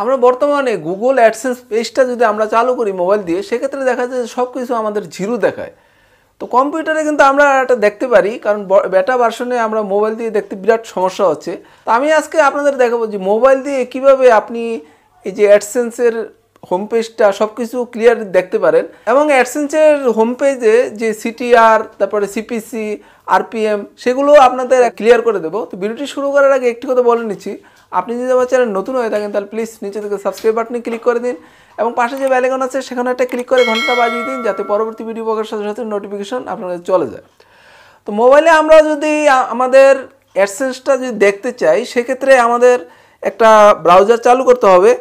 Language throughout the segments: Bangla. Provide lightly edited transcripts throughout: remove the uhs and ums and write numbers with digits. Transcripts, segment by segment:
আমরা বর্তমানে গুগল অ্যাডসেন্স পেজটা যদি আমরা চালু করি মোবাইল দিয়ে, সেক্ষেত্রে দেখা যায় যে সব কিছু আমাদের জিরো দেখায়। তো কম্পিউটারে কিন্তু আমরা এটা দেখতে পারি, কারণ বেটা ভার্সনে আমরা মোবাইল দিয়ে দেখতে বিরাট সমস্যা হচ্ছে। তো আমি আজকে আপনাদের দেখাবো যে মোবাইল দিয়ে কিভাবে আপনি এই যে অ্যাডসেন্সের হোম পেজটা সব কিছু ক্লিয়ার দেখতে পারেন, এবং অ্যাডসেন্সের হোম পেজে যে সিটিআর, তারপরে সিপিসি, আরপিএম, সেগুলো আপনাদের ক্লিয়ার করে দেবো। তো ভিডিওটি শুরু করার আগে একটি কথা বলে নিচ্ছি, আপনি যদি আমার চ্যানেল নতুন হয়ে থাকেন তাহলে প্লিজ নিচে থেকে সাবস্ক্রাইব বাটনে ক্লিক করে দিন, এবং পাশে যে বেল আইকন আছে সেখানে একটা ক্লিক করে ঘন্টা বাজিয়ে দিন, যাতে পরবর্তী ভিডিও পাওয়ার সাথে সাথে নোটিফিকেশন আপনার কাছে চলে যায়। তো মোবাইলে আমরা যদি আমাদের অ্যাডসেন্সটা যদি দেখতে চাই, সেক্ষেত্রে আমাদের একটা ব্রাউজার চালু করতে হবে।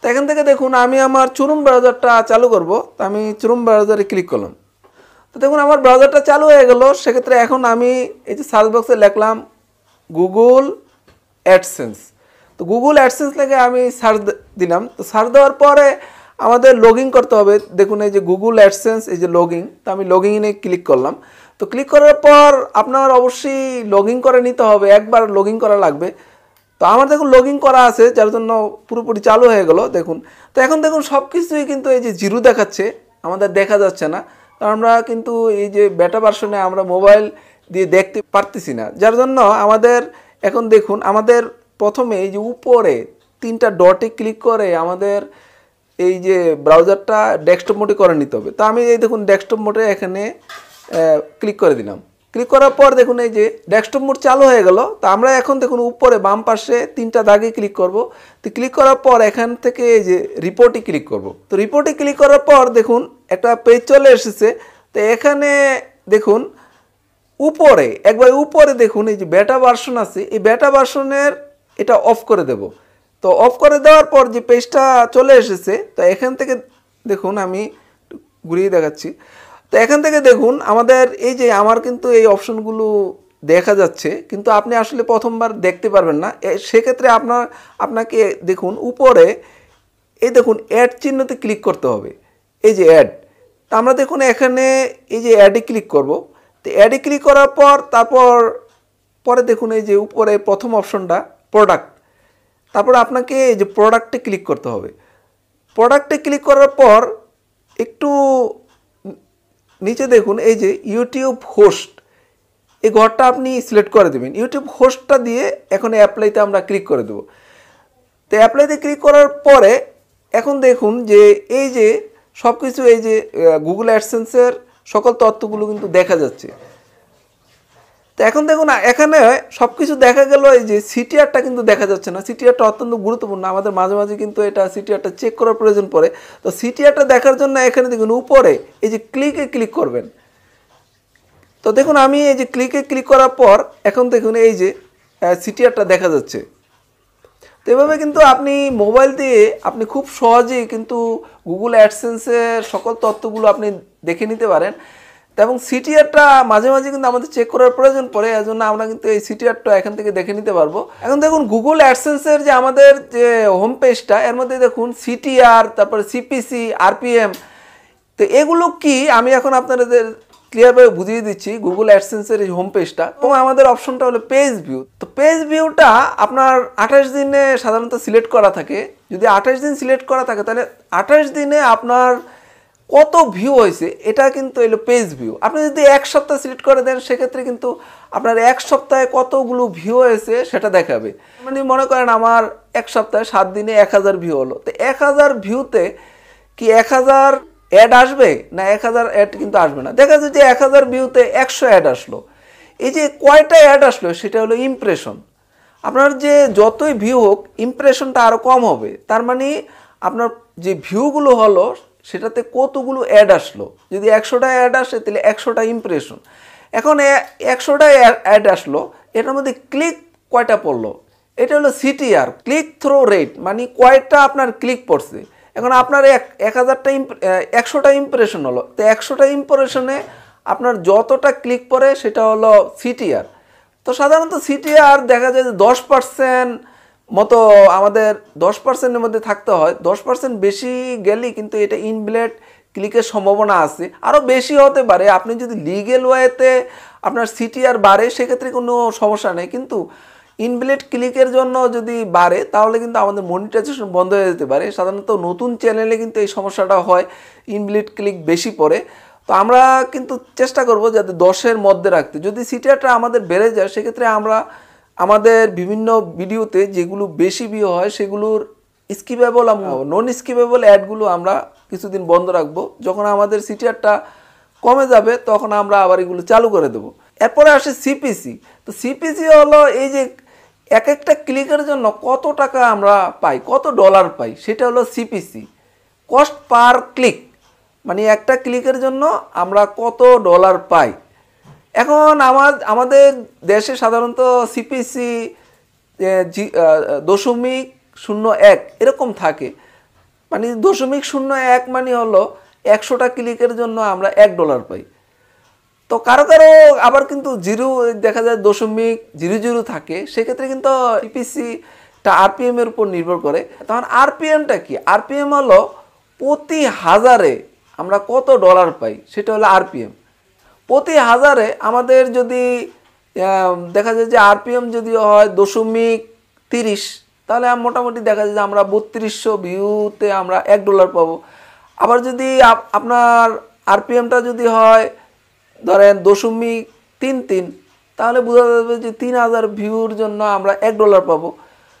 তো এখান থেকে দেখুন আমি আমার চরম ব্রাউজারটা চালু করব। তো আমি চরম ব্রাউজারে ক্লিক করলাম। তো দেখুন আমার ব্রাউজারটা চালু হয়ে গেল। সেক্ষেত্রে এখন আমি এই যে সার্চ বক্সে লিখলাম গুগল অ্যাডসেন্স। তো গুগল অ্যাডসেন্স লিখে আমি সার্চ দিলাম। তো সার্চ দেওয়ার পরে আমাদের লগ ইন করতে হবে। দেখুন এই যে গুগল অ্যাডসেন্স, এই যে লগ ইন। তো আমি লগ ইনে ক্লিক করলাম। তো ক্লিক করার পর আপনার অবশ্যই লগ ইন করে নিতে হবে, একবার লগ ইন করা লাগবে। তো আমার দেখুন লগ ইন করা আছে, যার জন্য পুরোপুরি চালু হয়ে গেল দেখুন। তো এখন দেখুন সব কিছুই কিন্তু এই যে জিরো দেখাচ্ছে, আমাদের দেখা যাচ্ছে না, কারণ আমরা কিন্তু এই যে বেটা ভার্সনে আমরা মোবাইল দিয়ে দেখতে পারতেছি না, যার জন্য আমাদের এখন দেখুন আমাদের প্রথমে এই যে উপরে তিনটা ডটে ক্লিক করে আমাদের এই যে ব্রাউজারটা ডেস্কটপ মোডে করে নিতে হবে। তো আমি এই দেখুন ডেস্কটপ মোডে এখানে ক্লিক করে দিলাম। ক্লিক করার পর দেখুন এই যে ডেস্কটপ মোড চালু হয়ে গেল। তো আমরা এখন দেখুন উপরে বাম পাশে তিনটা দাগে ক্লিক করব। তো ক্লিক করার পর এখান থেকে এই যে রিপোর্টে ক্লিক করব। তো রিপোর্টে ক্লিক করার পর দেখুন একটা পেজ চলে এসেছে। তো এখানে দেখুন উপরে একবার উপরে দেখুন এই যে বেটা ভার্সন আছে, এই বেটা ভার্সনের এটা অফ করে দেব। তো অফ করে দেওয়ার পর যে পেজটা চলে এসেছে, তো এখান থেকে দেখুন আমি ঘুরিয়ে দেখাচ্ছি। তো এখান থেকে দেখুন আমাদের এই যে আমার কিন্তু এই অপশনগুলো দেখা যাচ্ছে, কিন্তু আপনি আসলে প্রথমবার দেখতে পারবেন না। সেক্ষেত্রে আপনাকে দেখুন উপরে এই দেখুন অ্যাড চিহ্নতে ক্লিক করতে হবে, এই যে অ্যাড। তো আমরা দেখুন এখানে এই যে অ্যাডে ক্লিক করব। তো অ্যাডে ক্লিক করার পর পরে দেখুন এই যে উপরে প্রথম অপশনটা প্রোডাক্ট, তারপরে আপনাকে এই যে প্রোডাক্টে ক্লিক করতে হবে। প্রোডাক্টে ক্লিক করার পর একটু নিচে দেখুন এই যে ইউটিউব হোস্ট, এই ঘরটা আপনি সিলেক্ট করে দেবেন। ইউটিউব হোস্টটা দিয়ে এখন অ্যাপ্লাইতে আমরা ক্লিক করে দেবো। তো অ্যাপ্লাইতে ক্লিক করার পরে এখন দেখুন যে এই যে সব কিছু এই যে গুগল অ্যাডসেন্সের সকল তথ্যগুলো কিন্তু দেখা যাচ্ছে। তো এখন দেখুন এখানে সব কিছু দেখা গেল, এই যে সিটিআরটা কিন্তু দেখা যাচ্ছে না। সিটিআরটা অত্যন্ত গুরুত্বপূর্ণ, আমাদের মাঝে মাঝে কিন্তু এটা সিটিআরটা চেক করার প্রয়োজন পড়ে। তো সিটিআরটা দেখার জন্য এখানে দেখুন উপরে এই যে ক্লিকে ক্লিক করবেন। তো দেখুন আমি এই যে ক্লিকে ক্লিক করার পর এখন দেখুন এই যে সিটিআরটা দেখা যাচ্ছে। তো এভাবে কিন্তু আপনি মোবাইল দিয়ে আপনি খুব সহজেই কিন্তু গুগল অ্যাডসেন্সের সকল তথ্যগুলো আপনি দেখে নিতে পারেন। এবং সিটিআরটা মাঝে মাঝে কিন্তু আমাদের চেক করার প্রয়োজন পড়ে, এর জন্য আমরা কিন্তু এই সিটিআরটা এখান থেকে দেখে নিতে পারবো। এখন দেখুন গুগল অ্যাডসেন্সের যে আমাদের যে হোম পেজটা, এর মধ্যে দেখুন সিটিআর, তারপরে সিপিসি, আরপিএম। তো এগুলো কি আমি এখন আপনাদের ক্লিয়ারভাবে বুঝিয়ে দিচ্ছি গুগল অ্যাডসেন্সের এই হোম পেজটা। এবং আমাদের অপশনটা হলো পেজ ভিউ। তো পেজ ভিউটা আপনার 28 দিনে সাধারণত সিলেক্ট করা থাকে। যদি 28 দিন সিলেক্ট করা থাকে, তাহলে 28 দিনে আপনার কত ভিউ হয়েছে এটা কিন্তু এলো পেজ ভিউ। আপনি যদি এক সপ্তাহ সিলেক্ট করে দেন, সেক্ষেত্রে কিন্তু আপনার এক সপ্তাহে কতগুলো ভিউ হয়েছে সেটা দেখাবে। মানে মনে করেন আমার এক সপ্তাহে 7 দিনে 1000 ভিউ হলো। তো 1000 ভিউতে কি 1000 অ্যাড আসবে? না, 1000 অ্যাড কিন্তু আসবে না। দেখা যায় যে 1000 ভিউতে 100 অ্যাড আসলো। এই যে কয়টা অ্যাড আসলো সেটা হলো ইমপ্রেশন। আপনার যে যতই ভিউ হোক, ইমপ্রেশনটা আরও কম হবে। তার মানে আপনার যে ভিউগুলো হলো সেটাতে কতগুলো অ্যাড আসলো। যদি 100টা অ্যাড আসে তাহলে 100টা ইমপ্রেশন। এখন 100টা অ্যাড আসলো, এটার মধ্যে ক্লিক কয়টা পড়লো, এটা হলো সিটিআর, ক্লিক থ্রো রেট, মানে কয়টা আপনার ক্লিক পড়ছে। এখন আপনার 100টা ইমপ্রেশন হলো, তো 100টা ইমপ্রেশনে আপনার যতটা ক্লিক পড়ে সেটা হলো সিটিআর। তো সাধারণত সিটিআর দেখা যায় যে 10% মতো আমাদের 10%-এর মধ্যে থাকতে হয়। 10% বেশি গেলেই কিন্তু এটা ইনভ্যালিড ক্লিকের সম্ভাবনা আছে, আরও বেশি হতে পারে। আপনি যদি লিগেল ওয়েতে আপনার সিটিআর বাড়ে, সেক্ষেত্রে কোনো সমস্যা নেই, কিন্তু ইনভ্যালিড ক্লিকের জন্য যদি বাড়ে তাহলে কিন্তু আমাদের মনিটাইজেশন বন্ধ হয়ে যেতে পারে। সাধারণত নতুন চ্যানেলে কিন্তু এই সমস্যাটা হয়, ইনভ্যালিড ক্লিক বেশি পড়ে। তো আমরা কিন্তু চেষ্টা করব যাতে 10-এর মধ্যে রাখতে। যদি সিটিআরটা আমাদের বেড়ে যায় সেক্ষেত্রে আমরা আমাদের বিভিন্ন ভিডিওতে যেগুলো বেশি ভিউ হয় সেগুলোর স্কিপেবল নন স্কিপেবল অ্যাডগুলো আমরা কিছুদিন বন্ধ রাখবো। যখন আমাদের সিটিআরটা কমে যাবে তখন আমরা আবার এগুলো চালু করে দেবো। এরপরে আসে সিপিসি। তো সিপিসি হলো এই যে এক একটা ক্লিকের জন্য কত টাকা আমরা পাই, কত ডলার পাই, সেটা হলো সিপিসি, কস্ট পার ক্লিক। মানে একটা ক্লিকের জন্য আমরা কত ডলার পাই। এখন আমাদের দেশে সাধারণত সিপিসি 0.01 এরকম থাকে। মানে 0.01 মানে হলো 100টা ক্লিকের জন্য আমরা $1 পাই। তো কারো কারো আবার কিন্তু জিরো দেখা যায় 0.00 থাকে, সেক্ষেত্রে কিন্তু সিপিসিটা আরপিএম এর উপর নির্ভর করে। তখন আরপিএমটা কি? আরপিএম হলো প্রতি হাজারে আমরা কত ডলার পাই, সেটা হলো আরপিএম। প্রতি হাজারে আমাদের যদি দেখা যায় যে আরপিএম যদি হয় 0.30, তাহলে মোটামুটি দেখা যায় যে আমরা 3200 ভিউতে আমরা $1 পাবো। আবার যদি আপনার আরপিএমটা যদি হয় ধরেন 0.33, তাহলে বোঝা যাবে যে 3000 ভিউর জন্য আমরা $1 পাবো।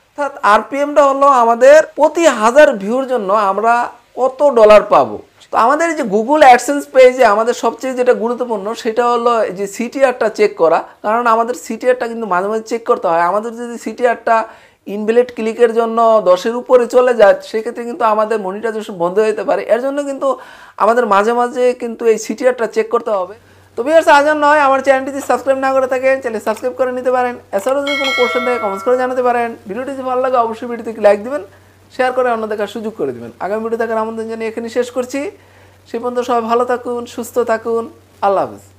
অর্থাৎ আরপিএমটা হলো আমাদের প্রতি 1000 ভিউর জন্য আমরা কত ডলার পাবো। তো আমাদের যে গুগল অ্যাডসেন্স পেজে আমাদের সবচেয়ে যেটা গুরুত্বপূর্ণ সেটা হলো যে সিটিআরটা চেক করা। কারণ আমাদের সিটিআরটা কিন্তু মাঝে মাঝে চেক করতে হয়। আমাদের যদি সিটিআরটা ইনভ্যালিড ক্লিকের জন্য 10-এর উপরে চলে যায় সেক্ষেত্রে কিন্তু আমাদের মনিটাইজেশন বন্ধ হয়ে যেতে পারে। এর জন্য কিন্তু আমাদের মাঝে মাঝে কিন্তু এই সিটিআরটা চেক করতে হবে। তো ভিউয়ার্স, আজ নয়, আমার চ্যানেলটি যদি সাবস্ক্রাইব না করে থাকেন চ্যানেল সাবস্ক্রাইব করে নিতে পারেন। এছাড়াও যদি কোনো কোশ্চেন থাকে কমেন্টস করে জানাতে পারেন। ভিডিওটি যদি ভালো লাগে অবশ্যই ভিডিওতে লাইক দিবেন, শেয়ার করে অন্য দেখার সুযোগ করে দিবেন। আগামী ভিডিও দেখার আমন্ত্রণ জানিয়ে এখানে শেষ করছি। সে পর্যন্ত সবাই ভালো থাকুন, সুস্থ থাকুন। আল্লাহ হাফেজ।